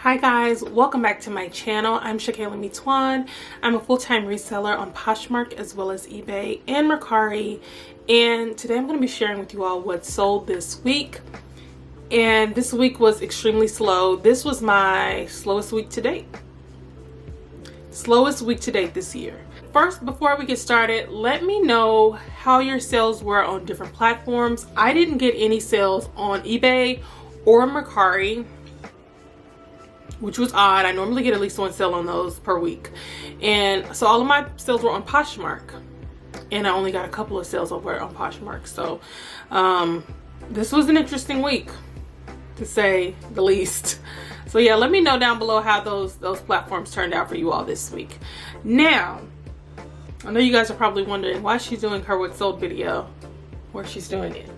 Hi guys, welcome back to my channel. I'm Shakayla Mitwan. I'm a full-time reseller on Poshmark as well as eBay and Mercari, and today I'm going to be sharing with you all what sold this week. And this week was extremely slow. This was my slowest week to date. Slowest week to date this year. First, before we get started, let me know how your sales were on different platforms. I didn't get any sales on eBay or Mercari, which was odd. I normally get at least one sale on those per week. And so all of my sales were on Poshmark. And I only got a couple of sales over on Poshmark. So this was an interesting week, to say the least. So yeah, let me know down below how those platforms turned out for you all this week. Now, I know you guys are probably wondering why she's doing her what sold video where she's doing it.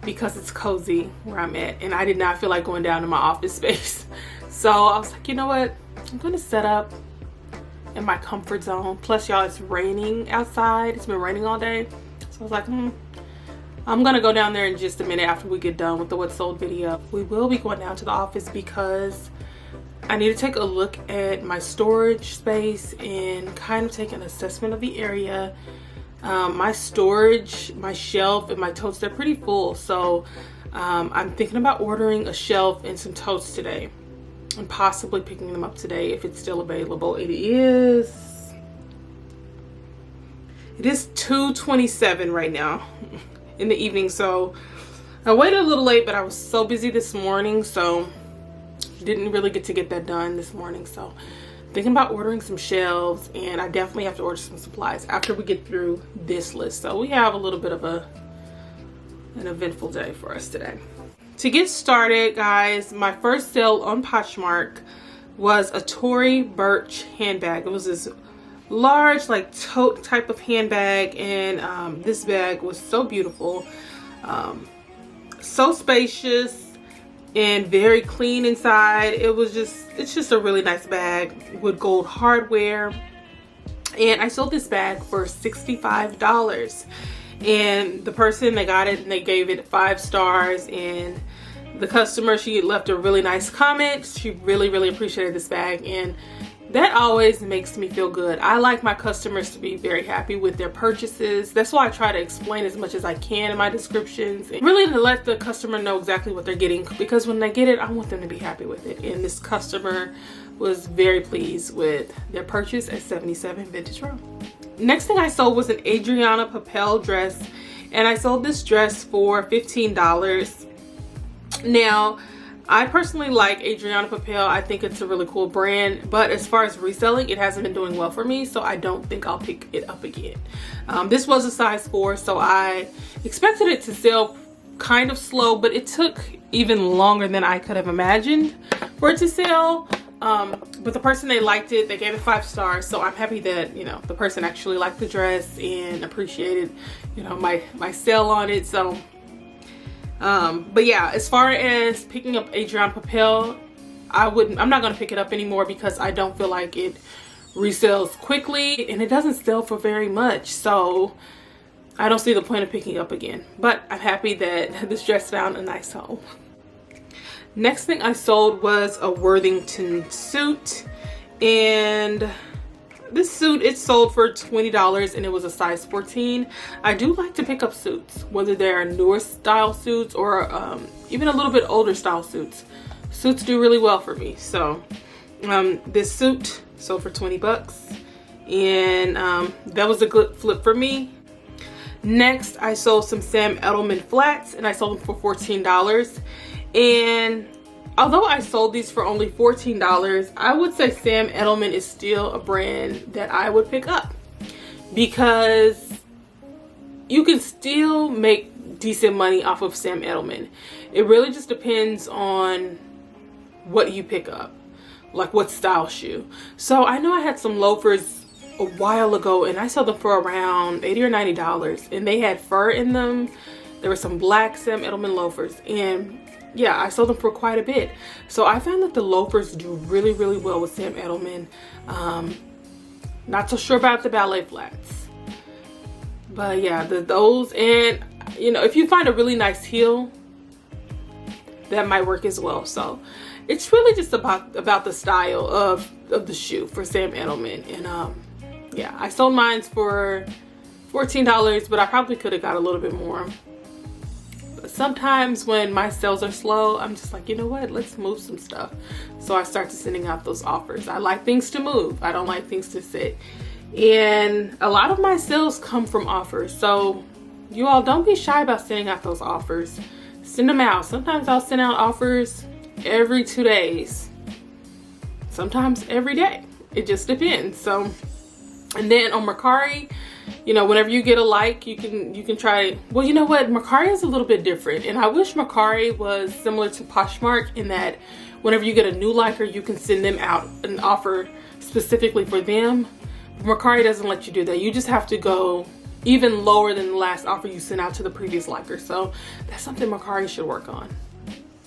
Because it's cozy where I'm at, and I did not feel like going down to my office space. So I was like, you know what, I'm gonna set up in my comfort zone. Plus y'all, it's raining outside. It's been raining all day. So I was like, I'm gonna go down there in just a minute after we get done with the what sold video. We will be going down to the office because I need to take a look at my storage space and kind of take an assessment of the area. My storage, my shelf, and my totes, they're pretty full. So I'm thinking about ordering a shelf and some totes today and possibly picking them up today if it's still available. It is 2:27 right now in the evening. So I waited a little late, but I was so busy this morning, so didn't really get to get that done this morning. So thinking about ordering some shelves, and I definitely have to order some supplies after we get through this list. So we have a little bit of an eventful day for us today. To get started, guys, my first sale on Poshmark was a Tory Burch handbag. It was this large, like, tote type of handbag, and this bag was so beautiful, so spacious and very clean inside. It's just a really nice bag with gold hardware. And I sold this bag for $65. And the person that got it, and they gave it 5 stars, and the customer, she left a really nice comment. She really appreciated this bag, and that always makes me feel good. I like my customers to be very happy with their purchases. That's why I try to explain as much as I can in my descriptions, and really to let the customer know exactly what they're getting, because when they get it, I want them to be happy with it. And this customer was very pleased with their purchase at 77 Vintage Row. Next thing I sold was an Adriana Papel dress, and I sold this dress for $15. Now, I personally like Adriana Papel. I think it's a really cool brand, but as far as reselling, it hasn't been doing well for me, so I don't think I'll pick it up again. This was a size 4, so I expected it to sell kind of slow, but it took even longer than I could have imagined for it to sell. But the person, they liked it. They gave it 5 stars, so I'm happy that, you know, the person actually liked the dress and appreciated, you know, my sale on it. So but yeah, as far as picking up Adriana Papel, I'm not gonna pick it up anymore because I don't feel like it resells quickly, and it doesn't sell for very much, so I don't see the point of picking it up again. But I'm happy that this dress found a nice home. Next thing I sold was a Worthington suit, and this suit, it sold for $20, and it was a size 14. I do like to pick up suits, whether they're newer style suits or even a little bit older style suits. Suits do really well for me. So this suit sold for 20 bucks, and that was a good flip for me. Next, I sold some Edelman Flats, and I sold them for $14. And although I sold these for only $14, I would say Edelman is still a brand that I would pick up, because you can still make decent money off of Edelman. It really just depends on what you pick up, like what style shoe. So I know I had some loafers a while ago, and I sold them for around $80 or $90, and they had fur in them. There were some black Edelman loafers, and yeah, I sold them for quite a bit. So I found that the loafers do really well with Edelman. Not so sure about the ballet flats, but yeah, those, and you know, if you find a really nice heel, that might work as well. So it's really just about the style of the shoe for Sam Edelman. And yeah, I sold mine for $14, but I probably could have got a little bit more. But sometimes when my sales are slow, I'm just like, you know what, let's move some stuff. So I start to sending out those offers. I like things to move. I don't like things to sit. And a lot of my sales come from offers. So you all don't be shy about sending out those offers. Send them out. Sometimes I'll send out offers every 2 days. Sometimes every day. It just depends. So, and then on Mercari, you know, whenever you get a like, you can try. Well, you know what? Mercari is a little bit different. And I wish Mercari was similar to Poshmark in that whenever you get a new liker, you can send them out an offer specifically for them. Mercari doesn't let you do that. You just have to go even lower than the last offer you sent out to the previous liker. So that's something Mercari should work on.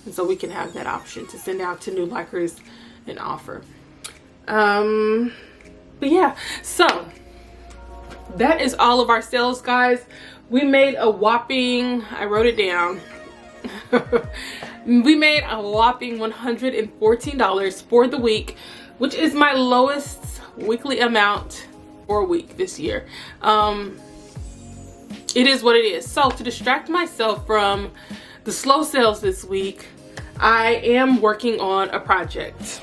And so we can have that option to send out to new likers an offer. But yeah, so that is all of our sales, guys. We made a whopping, I wrote it down. We made a whopping $114 for the week, which is my lowest weekly amount for a week this year. It is what it is. So to distract myself from the slow sales this week, I am working on a project.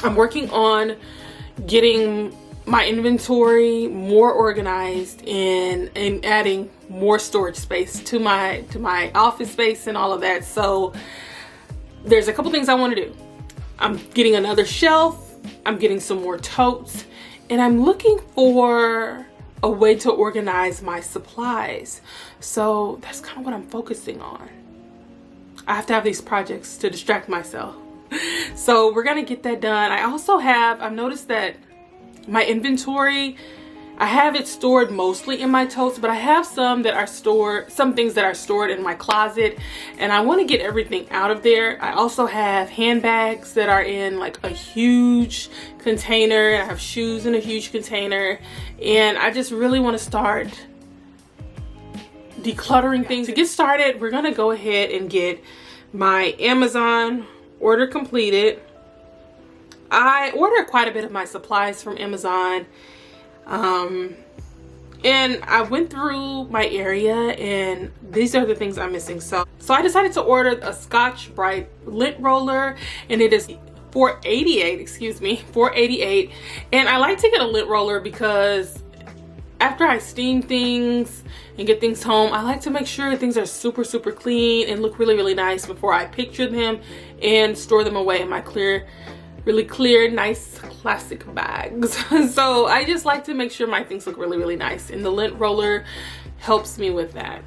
I'm working on getting my inventory more organized and adding more storage space to my office space and all of that. So there's a couple things I want to do. I'm getting another shelf, I'm getting some more totes, and I'm looking for a way to organize my supplies. So that's kind of what I'm focusing on. I have to have these projects to distract myself. So we're gonna get that done. I've noticed that my inventory, I have it stored mostly in my totes, but I have some things that are stored in my closet, and I want to get everything out of there. I also have handbags that are in like a huge container. I have shoes in a huge container, and I just really want to start decluttering things. To get started, we're gonna go ahead and get my Amazon order completed. I ordered quite a bit of my supplies from Amazon, and I went through my area, and these are the things I'm missing. So I decided to order a Scotch Brite lint roller, and it is $488, and I like to get a lint roller because after I steam things and get things home, I like to make sure things are super clean and look really nice before I picture them and store them away in my really clear, nice classic bags. So I just like to make sure my things look really nice, and the lint roller helps me with that.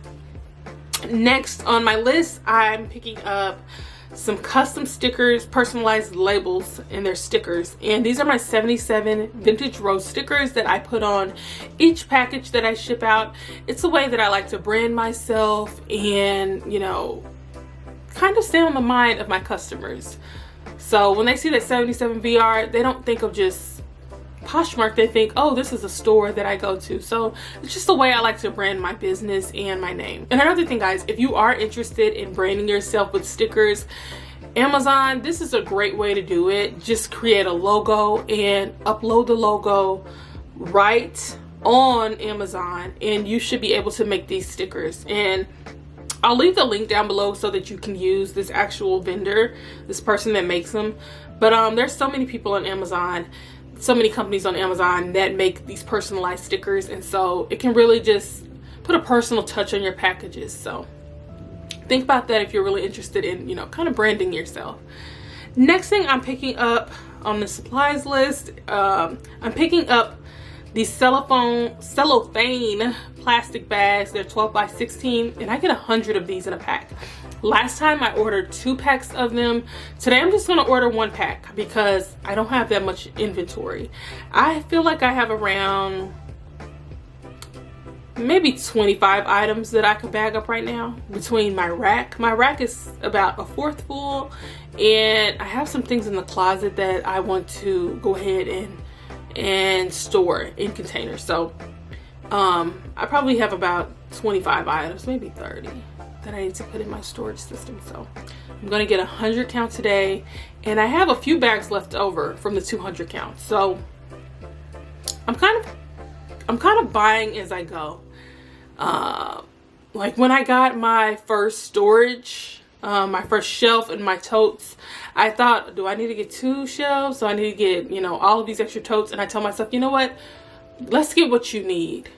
Next on my list, I'm picking up some custom stickers, personalized labels, and their stickers. And these are my 77 vintage rose stickers that I put on each package that I ship out. It's a way that I like to brand myself and, you know, kind of stay on the mind of my customers. So when they see that 77 VR, they don't think of just Poshmark, they think, oh, this is a store that I go to. So it's just the way I like to brand my business and my name. And another thing, guys, if you are interested in branding yourself with stickers, Amazon, this is a great way to do it. Just create a logo and upload the logo right on Amazon, and you should be able to make these stickers. And I'll leave the link down below so that you can use this actual vendor, this person that makes them. But there's so many people on Amazon, so many companies on Amazon that make these personalized stickers, and so it can really just put a personal touch on your packages. So think about that if you're really interested in, you know, kind of branding yourself. Next thing I'm picking up on the supplies list, I'm picking up these cellophane plastic bags. They're 12 by 16, and I get 100 of these in a pack. Last time I ordered 2 packs of them. Today I'm just gonna order 1 pack because I don't have that much inventory. I feel like I have around maybe 25 items that I could bag up right now between my rack. My rack is about 1/4 full, and I have some things in the closet that I want to go ahead and store in containers. So I probably have about 25 items, maybe 30 that I need to put in my storage system. So I'm gonna get 100 count today, and I have a few bags left over from the 200 count. So I'm kind of buying as I go. Like when I got my first storage, my first shelf and my totes, I thought, do I need to get 2 shelves? Do I need to get, you know, all of these extra totes? And I tell myself, you know what? Let's get what you need.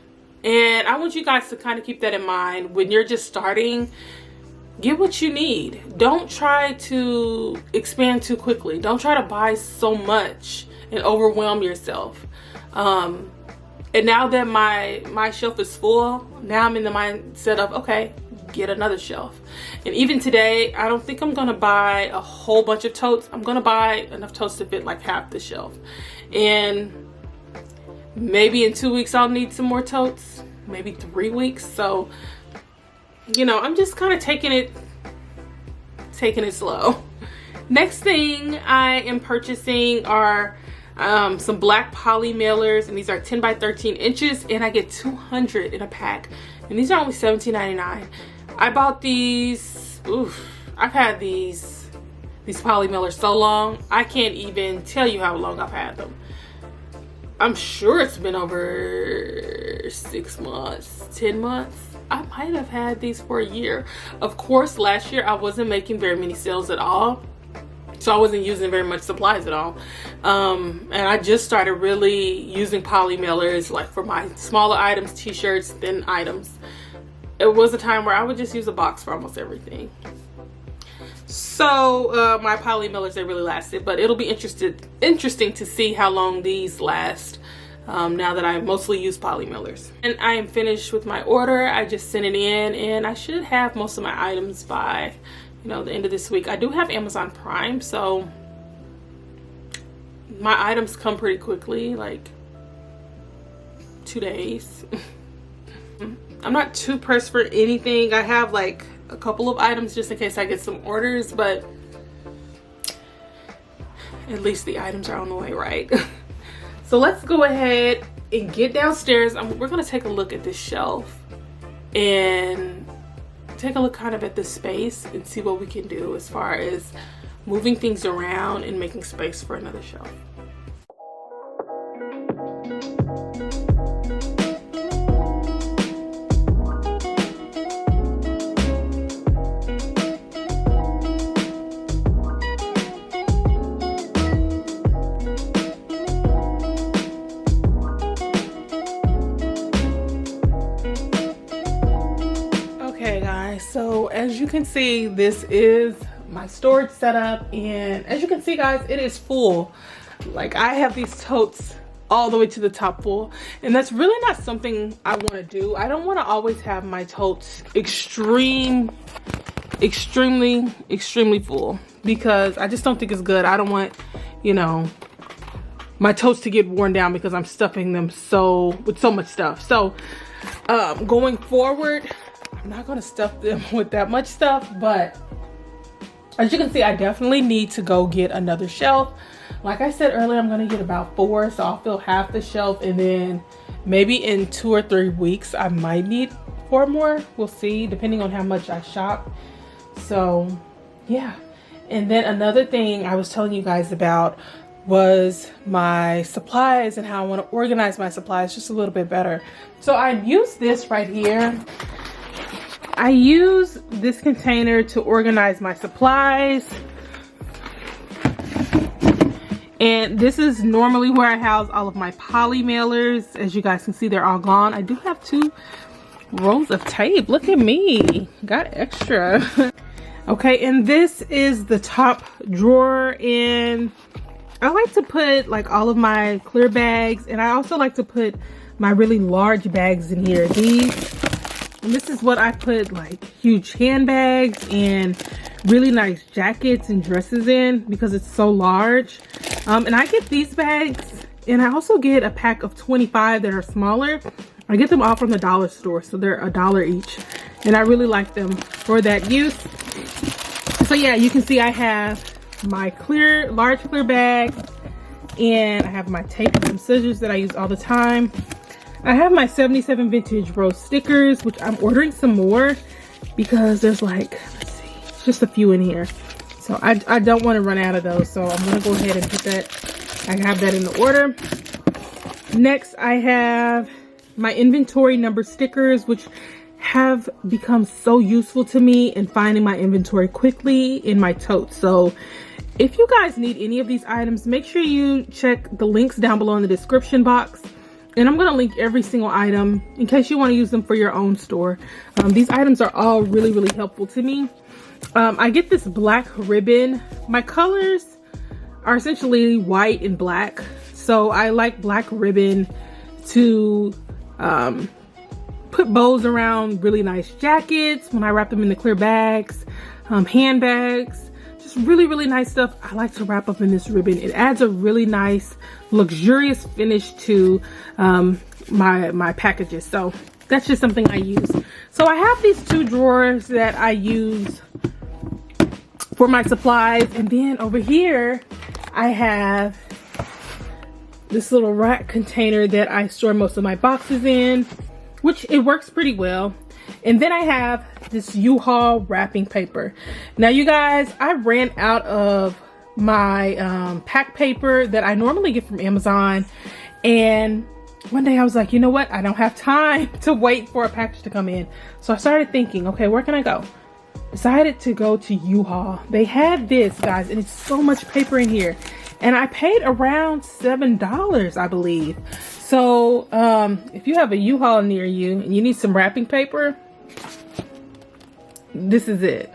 And I want you guys to kind of keep that in mind when you're just starting. Get what you need. Don't try to expand too quickly. Don't try to buy so much and overwhelm yourself. And now that my shelf is full, now I'm in the mindset of, okay, get another shelf. And even today, I don't think I'm gonna buy a whole bunch of totes. I'm gonna buy enough totes to fit like half the shelf. And maybe in 2 weeks I'll need some more totes, maybe 3 weeks. So, you know, I'm just kind of taking it slow. Next thing I am purchasing are some black poly mailers, and these are 10 by 13 inches, and I get 200 in a pack, and these are only $17.99. I bought these, I've had these poly mailers so long, I can't even tell you how long I've had them. I'm sure it's been over 6 months, 10 months. I might have had these for a year. Of course, last year I wasn't making very many sales at all, so I wasn't using very much supplies at all. And I just started really using poly mailers like for my smaller items, t-shirts, thin items. It was a time where I would just use a box for almost everything. So my poly mailers, they really lasted, but it'll be interesting to see how long these last now that I mostly use poly mailers. And I am finished with my order. I just sent it in, and I should have most of my items by, you know, the end of this week. I do have Amazon Prime, so my items come pretty quickly, like 2 days. I'm not too pressed for anything. I have like a couple of items just in case I get some orders, but at least the items are on the way, right? So let's go ahead and get downstairs. We're gonna take a look at this shelf and take a look kind of at this space and see what we can do as far as moving things around and making space for another shelf. So as you can see, this is my storage setup, and as you can see, guys, it is full. Like, I have these totes all the way to the top full, and that's really not something I want to do. I don't want to always have my totes extremely full, because I just don't think it's good. I don't want, you know, my totes to get worn down because I'm stuffing them with so much stuff. So going forward, I'm not going to stuff them with that much stuff, but as you can see, I definitely need to go get another shelf. Like I said earlier, I'm going to get about 4, so I'll fill half the shelf, and then maybe in 2 or 3 weeks I might need 4 more. We'll see, depending on how much I shop. So yeah. And then another thing I was telling you guys about was my supplies and how I want to organize my supplies just a little bit better. So I use this right here. I use this container to organize my supplies, and this is normally where I house all of my poly mailers. As you guys can see, they're all gone. I do have 2 rolls of tape. Look at me, got extra. Okay, and this is the top drawer, and I like to put like all of my clear bags, and I also like to put my really large bags in here. And this is what I put like huge handbags and really nice jackets and dresses in, because it's so large. And I get these bags, and I also get a pack of 25 that are smaller. I get them all from the dollar store, so they're $1 each, and I really like them for that use. So yeah, you can see I have my large clear bag, and I have my tape and some scissors that I use all the time. I have my 77 vintage rose stickers, which I'm ordering some more, because there's like, let's see, just a few in here. So I don't want to run out of those. So I'm going to go ahead and put that. I have that in the order. Next, I have my inventory number stickers, which have become so useful to me in finding my inventory quickly in my totes. So if you guys need any of these items, make sure you check the links down below in the description box. And I'm going to link every single item in case you want to use them for your own store. These items are all really, really helpful to me. I get this black ribbon. My colors are essentially white and black. So I like black ribbon to put bows around really nice jackets when I wrap them in the clear bags, handbags, just really, really nice stuff. I like to wrap up in this ribbon. It adds a really nice, luxurious finish to my packages. So that's just something I use. So I have these two drawers that I use for my supplies. And then over here, I have this little rack container that I store most of my boxes in, which it works pretty well. And then I have this U-Haul wrapping paper. Now you guys, I ran out of my pack paper that I normally get from Amazon. And one day I was like, you know what? I don't have time to wait for a package to come in. So I started thinking, okay, where can I go? Decided to go to U-Haul. They had this, guys, and it's so much paper in here. And I paid around $7, I believe. So if you have a U-Haul near you and you need some wrapping paper, this is it.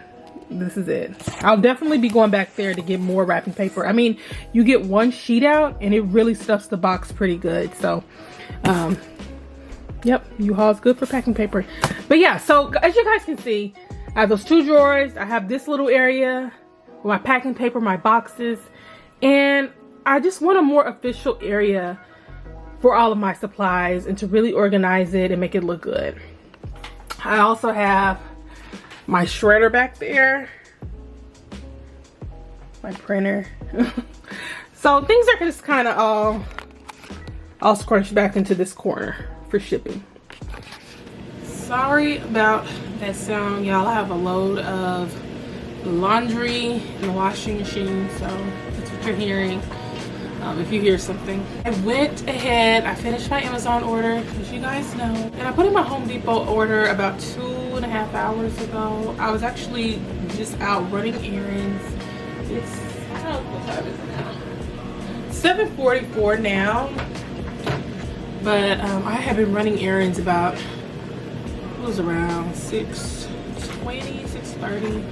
This is it. I'll definitely be going back there to get more wrapping paper. I mean, you get one sheet out and it really stuffs the box pretty good. So yep, U-Haul is good for packing paper. But yeah, so as you guys can see, I have those two drawers. I have this little area with my packing paper, my boxes, and I just want a more official area for all of my supplies and to really organize it and make it look good. I also have my shredder back there, my printer. So things are just kind of all scrunched back into this corner for shipping. Sorry about that sound, y'all. I have a load of laundry in the washing machine, so that's what you're hearing. If you hear something. I went ahead, I finished my Amazon order, as you guys know, and I put in my Home Depot order about 2.5 hours ago. I was actually just out running errands. It's, I don't know what time is it now? 7:44 now, but I have been running errands about, it was around 6:20, 6:30.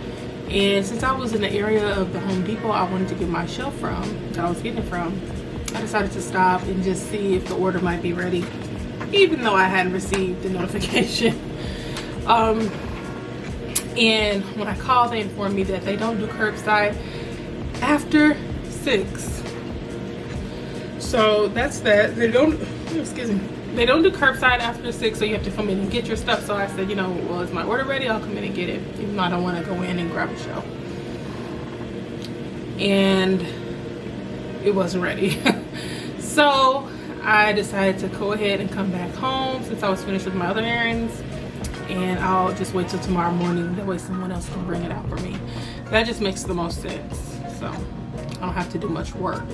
And since I was in the area of the Home Depot I wanted to get my shelf from, that I was getting it from, I decided to stop and just see if the order might be ready, even though I hadn't received the notification. And when I called, they informed me that they don't do curbside after 6. So that's that. They don't, excuse me, they don't do curbside after 6, so you have to come in and get your stuff. So I said, you know, well, is my order ready? I'll come in and get it, even though I don't want to go in and grab a shelf. And it wasn't ready. So I decided to go ahead and come back home since I was finished with my other errands, and I'll just wait till tomorrow morning. That way someone else can bring it out for me. That just makes the most sense. So I don't have to do much work.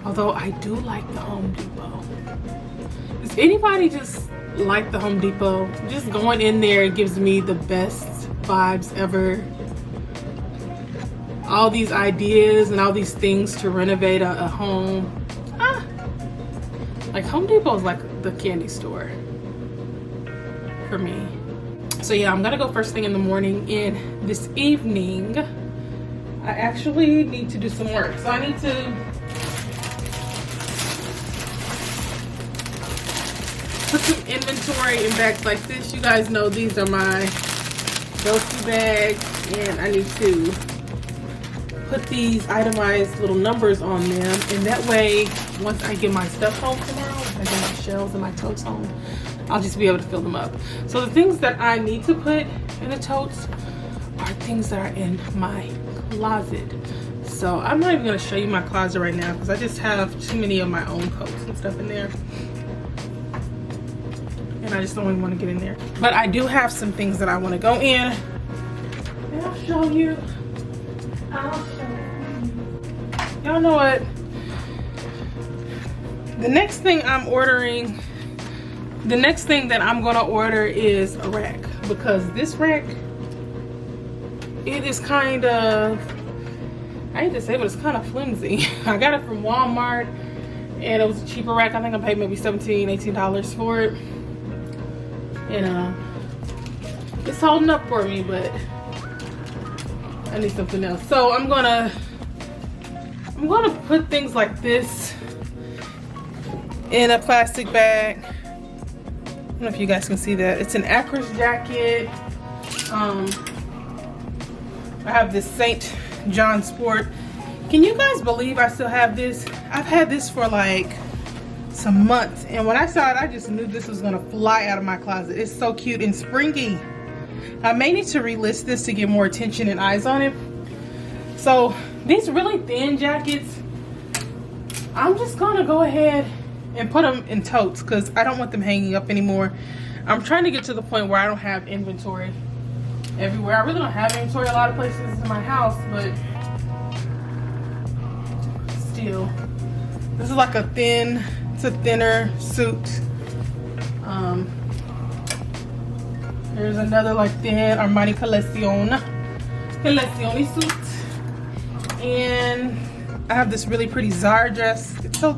Although I do like the Home Depot. Does anybody just like the Home Depot? Just going in there gives me the best vibes ever. All these ideas and all these things to renovate a home. Like Home Depot is like the candy store for me. So yeah, I'm gonna go first thing in the morning, and this evening I actually need to do some work. So I need to put some inventory in bags like this. You guys know these are my go-to bags, and I need to put these itemized little numbers on them, and that way once I get my stuff home tomorrow, I get my shelves and my totes home, I'll just be able to fill them up. So the things that I need to put in the totes are things that are in my closet. So I'm not even going to show you my closet right now because I just have too many of my own coats and stuff in there. And I just don't even want to get in there. But I do have some things that I want to go in. And I'll show you. Y'all know what? The next thing I'm ordering, the next thing that I'm gonna order is a rack, because this rack, it is kind of, I hate to say, but it's kind of flimsy. I got it from Walmart and it was a cheaper rack. I think I paid maybe $17, $18 for it. And it's holding up for me, but I need something else. So I'm gonna put things like this in a plastic bag. I don't know if you guys can see that. It's an Acros jacket. I have this St. John Sport. Can you guys believe I still have this? I've had this for like some months, and when I saw it, I just knew this was gonna fly out of my closet. It's so cute and springy. I may need to relist this to get more attention and eyes on it. So these really thin jackets, I'm just gonna go ahead and put them in totes because I don't want them hanging up anymore. I'm trying to get to the point where I don't have inventory everywhere. I really don't have inventory a lot of places in my house, but still, this is like a thin to thinner suit. There's another like thin Armani Collezione suit, and I have this really pretty Zara dress. It's so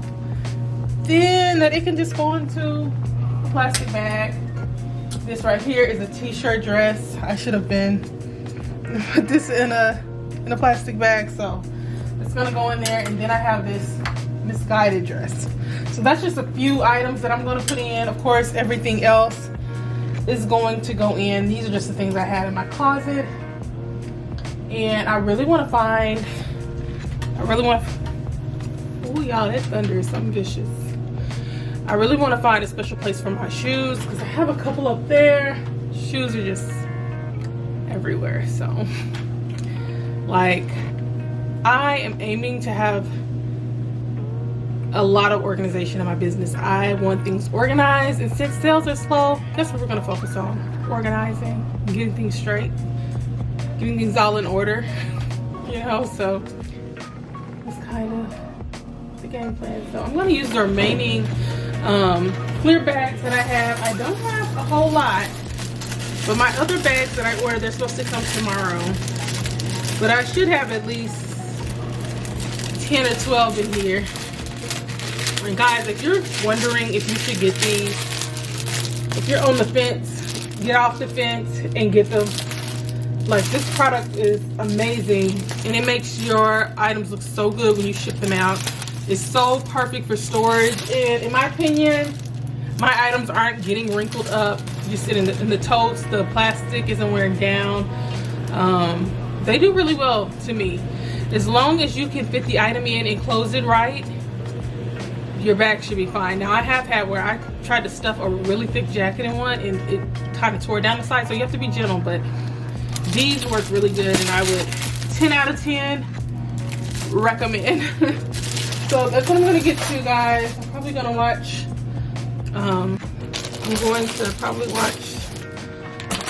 thin that it can just go into a plastic bag. This right here is a t-shirt dress. I should have been put this in a plastic bag, so it's gonna go in there. And then I have this misguided dress. So that's just a few items that I'm gonna put in. Of course, everything else is going to go in. These are just the things I had in my closet, and I really want to find. Oh y'all, that thunder is something vicious. I really want to find a special place for my shoes because I have a couple up there. Shoes are just everywhere. So, like, I am aiming to have a lot of organization in my business. I want things organized, and since sales are slow, that's what we're going to focus on. Organizing, getting things straight, getting things all in order, you know. So it's kind of the game plan. So I'm going to use the remaining clear bags that I have. I don't have a whole lot, but my other bags that I ordered, they're supposed to come tomorrow, but I should have at least 10 or 12 in here. And guys, if you're wondering if you should get these, if you're on the fence, get off the fence and get them. Like, this product is amazing, and it makes your items look so good when you ship them out. It's so perfect for storage, and in my opinion, my items aren't getting wrinkled up. You sit in the totes, the plastic isn't wearing down. They do really well to me. As long as you can fit the item in and close it right, your bag should be fine. Now, I have had where I tried to stuff a really thick jacket in one and it kind of tore down the side, so you have to be gentle, but these work really good, and I would 10 out of 10 recommend. So that's what I'm gonna get to, guys. I'm probably gonna watch, I'm going to probably watch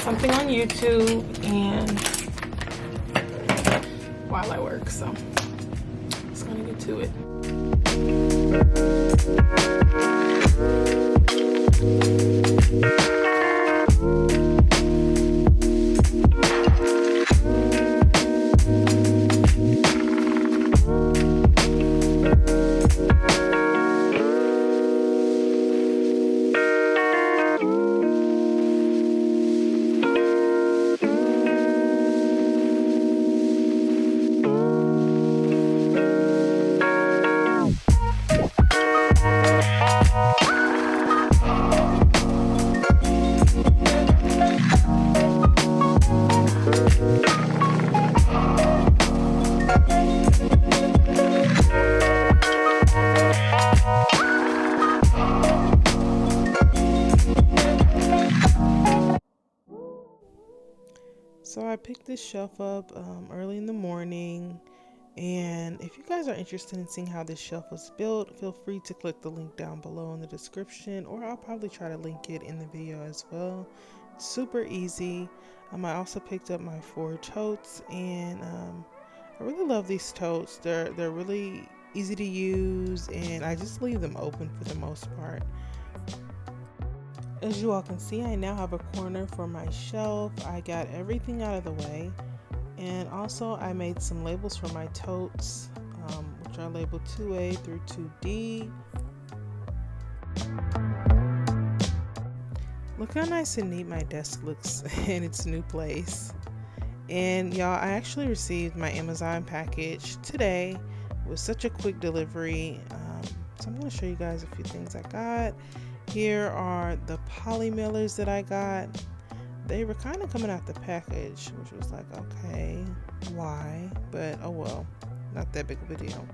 something on YouTube and while I work, so just gonna get to it. So I picked this shelf up early in the morning, And if you guys are interested in seeing how this shelf was built, feel free to click the link down below in the description, or I'll probably try to link it in the video as well. It's super easy. I also picked up my 4 totes, and I really love these totes. They're really easy to use, and I just leave them open for the most part. As you all can see, I now have a corner for my shelf. I got everything out of the way. And also I made some labels for my totes, which are labeled 2A through 2D. Look how nice and neat my desk looks in its new place. And y'all, I actually received my Amazon package today. It was such a quick delivery. So I'm going to show you guys a few things I got. Here are the poly mailers that I got. They were kind of coming out the package, which was like, okay, why? But oh well, not that big of a deal.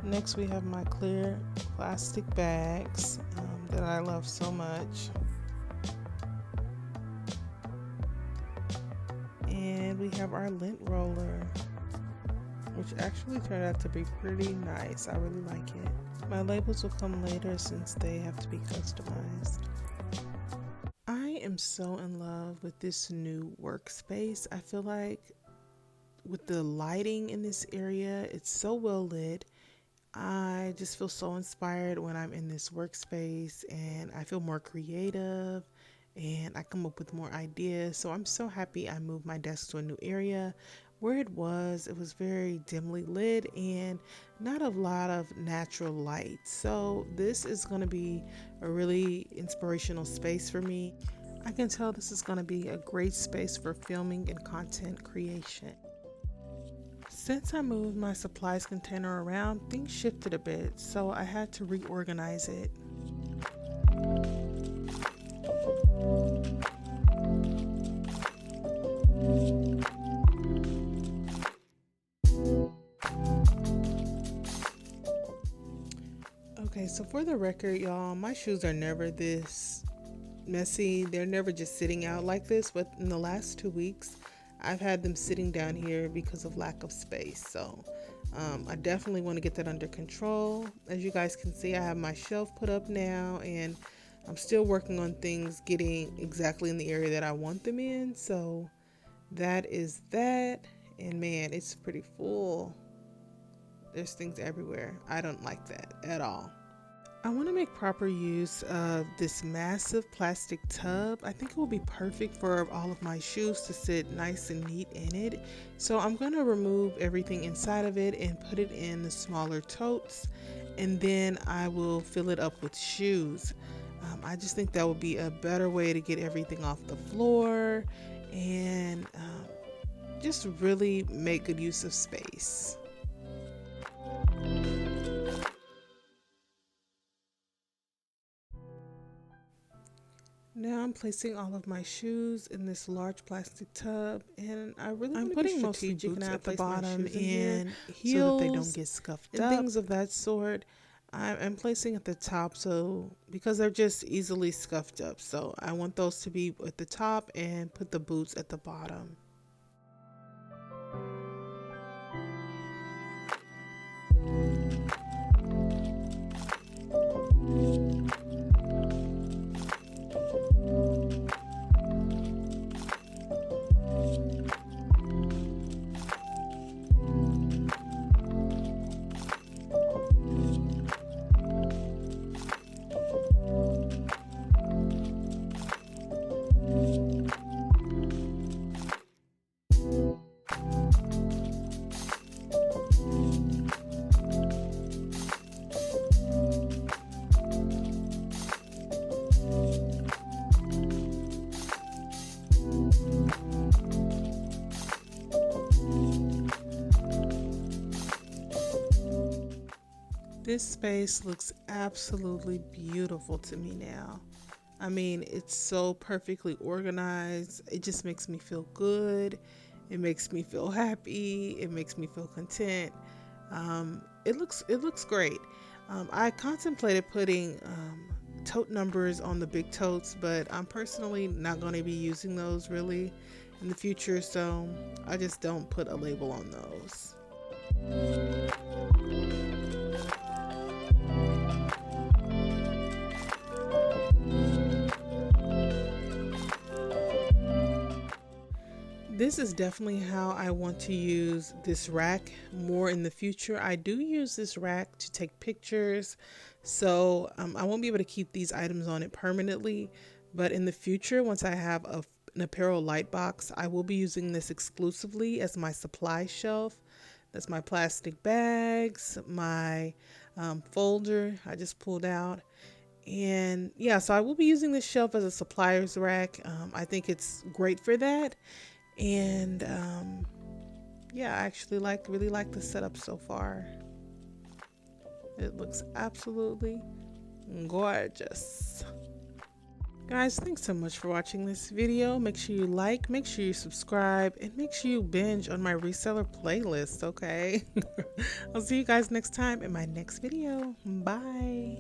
Next we have my clear plastic bags that I love so much. And we have our lint roller, which actually turned out to be pretty nice. I really like it. My labels will come later since they have to be customized. I am so in love with this new workspace. I feel like with the lighting in this area, it's so well lit. I just feel so inspired when I'm in this workspace, and I feel more creative and I come up with more ideas. So I'm so happy I moved my desk to a new area. Where it was very dimly lit and not a lot of natural light. So this is going to be a really inspirational space for me. I can tell this is going to be a great space for filming and content creation. Since I moved my supplies container around, things shifted a bit, so I had to reorganize it. Okay, so for the record, y'all, my shoes are never this messy. They're never just sitting out like this, but in the last 2 weeks, I've had them sitting down here because of lack of space. So I definitely want to get that under control. As you guys can see, I have my shelf put up now, and I'm still working on things getting exactly in the area that I want them in. So that is that. And man, it's pretty full. There's things everywhere. I don't like that at all. I want to make proper use of this massive plastic tub. I think it will be perfect for all of my shoes to sit nice and neat in it. So I'm going to remove everything inside of it and put it in the smaller totes, and then I will fill it up with shoes. I just think that would be a better way to get everything off the floor and just really make good use of space. Now I'm placing all of my shoes in this large plastic tub, and I'm putting mostly boots at the bottom and heels so that they don't get scuffed up, things of that sort. I'm placing at the top because they're just easily scuffed up. So I want those to be at the top and put the boots at the bottom. This space looks absolutely beautiful to me now. I mean, it's so perfectly organized. It just makes me feel good. It makes me feel happy. It makes me feel content. It looks great. I contemplated putting tote numbers on the big totes, but I'm personally not going to be using those really. in the future, so I just don't put a label on those. This is definitely how I want to use this rack more in the future. I do use this rack to take pictures, so I won't be able to keep these items on it permanently, but in the future, once I have an apparel light box, I will be using this exclusively as my supply shelf. That's my plastic bags, my folder I just pulled out. And yeah, so I will be using this shelf as a supplier's rack. I think it's great for that. And yeah, I actually really like the setup so far. It looks absolutely gorgeous. Guys, thanks so much for watching this video. Make sure you like, make sure you subscribe, and make sure you binge on my reseller playlist, okay? I'll see you guys next time in my next video. Bye.